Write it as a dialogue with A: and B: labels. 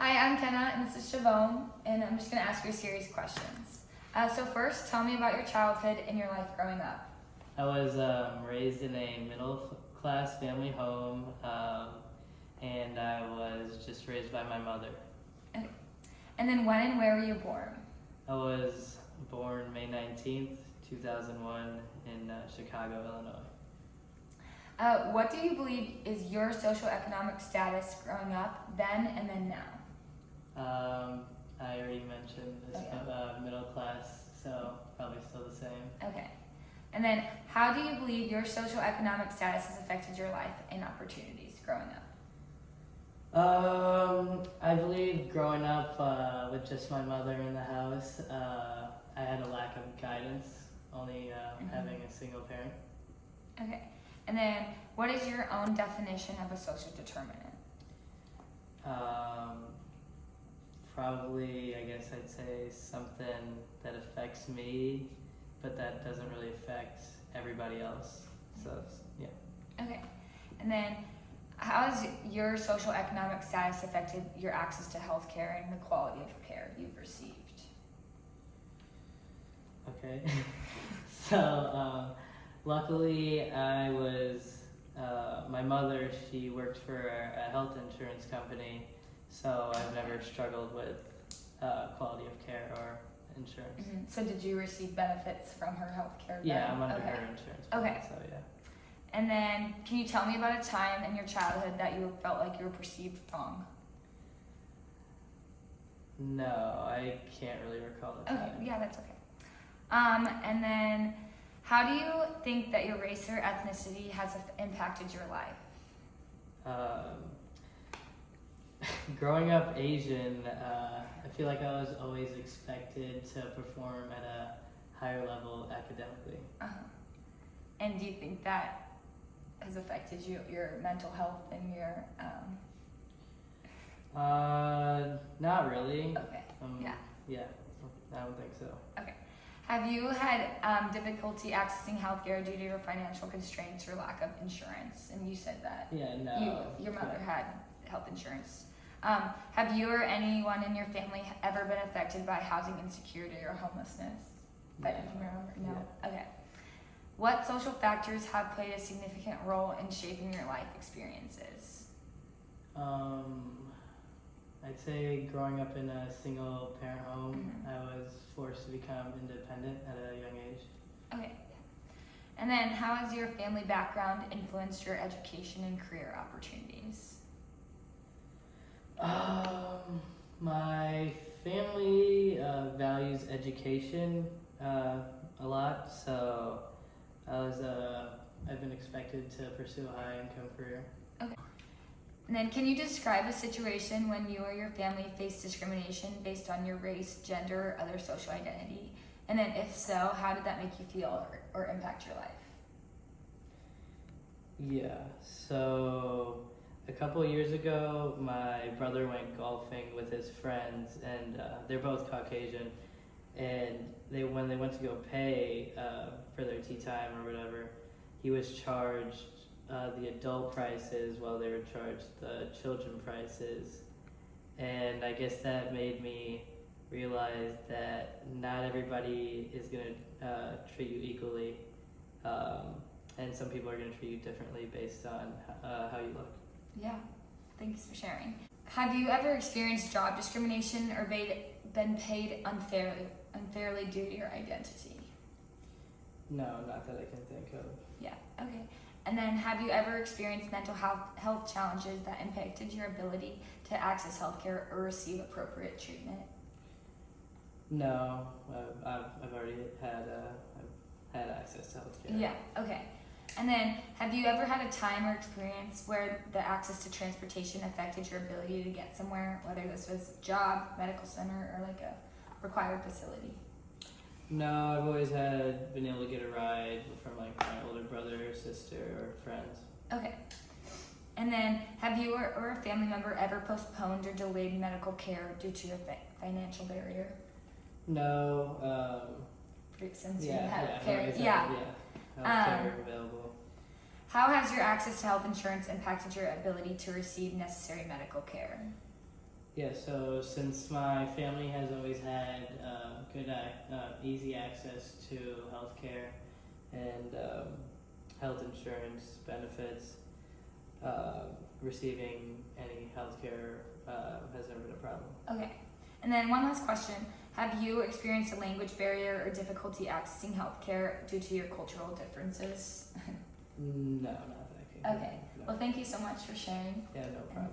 A: Hi, I'm Kenna, and this is Shavon, and I'm just going to ask you a series of questions. So first, tell me about your childhood and your life growing up.
B: I was raised in a middle-class family home, and I was just raised by my mother.
A: Okay. And then when and where were you born?
B: I was born May 19th, 2001 in Chicago, Illinois.
A: What do you believe is your socioeconomic status growing up then and then now?
B: I already mentioned this, middle class, so probably still the same.
A: Okay. And then how do you believe your socioeconomic status has affected your life and opportunities growing up?
B: I believe growing up with just my mother in the house, I had a lack of guidance, only having a single parent.
A: Okay. And then what is your own definition of a social determinant?
B: Probably, I guess I'd say something that affects me, but that doesn't really affect everybody else. So, yeah.
A: Okay. And then how has your social economic status affected your access to health care and the quality of care you've received?
B: Okay. So, luckily I was, my mother, she worked for a health insurance company, so I've never struggled with quality of care or insurance.
A: Mm-hmm. So did you receive benefits from her health care?
B: Yeah, I'm under her insurance plan,
A: Okay.
B: so yeah.
A: And then can you tell me about a time in your childhood that you felt like you were perceived wrong?
B: No, I can't really recall the time.
A: Okay, yeah, that's okay. And then how do you think that your race or ethnicity has impacted your life?
B: Growing up Asian, I feel like I was always expected to perform at a higher level academically.
A: And do you think that has affected your mental health and your
B: Not really.
A: Okay.
B: Yeah, I don't think so.
A: Okay. Have you had difficulty accessing healthcare due to your financial constraints or lack of insurance? And you said that your mother had health insurance. Have you or anyone in your family ever been affected by housing insecurity or homelessness? That you can remember? No.
B: Yeah.
A: Okay. What social factors have played a significant role in shaping your life experiences?
B: I'd say growing up in a single parent home, I was forced to become independent at a young age.
A: Okay. And then how has your family background influenced your education and career opportunities?
B: My family values education a lot, so I've been expected to pursue a high income career.
A: Okay. And then can you describe a situation when you or your family faced discrimination based on your race, gender, or other social identity? And then if so, how did that make you feel or impact your life?
B: Yeah, so a couple years ago, my brother went golfing with his friends, and they're both Caucasian, and when they went to go pay for their tea time or whatever, he was charged the adult prices while they were charged the children prices. And I guess that made me realize that not everybody is going to treat you equally, and some people are going to treat you differently based on how you look.
A: Yeah, thanks for sharing. Have you ever experienced job discrimination or been paid unfairly due to your identity?
B: No, not that I can think of.
A: Yeah, okay. And then have you ever experienced mental health challenges that impacted your ability to access healthcare or receive appropriate treatment?
B: No, I've already had access to healthcare.
A: Yeah, okay. And then have you ever had a time or experience where the access to transportation affected your ability to get somewhere, whether this was a job, medical center, or like a required facility?
B: No, I've always been able to get a ride from like my older brother or sister or friends.
A: Okay. And then have you or a family member ever postponed or delayed medical care due to a financial barrier?
B: No.
A: Since you have care.
B: Healthcare available.
A: How has your access to health insurance impacted your ability to receive necessary medical care?
B: Yeah, so since my family has always had easy access to healthcare and health insurance benefits, receiving any healthcare has never been a problem.
A: Okay. And then one last question. Have you experienced a language barrier or difficulty accessing healthcare due to your cultural differences?
B: No, not that I can.
A: Okay.
B: No.
A: Well, thank you so much for sharing.
B: Yeah, no problem.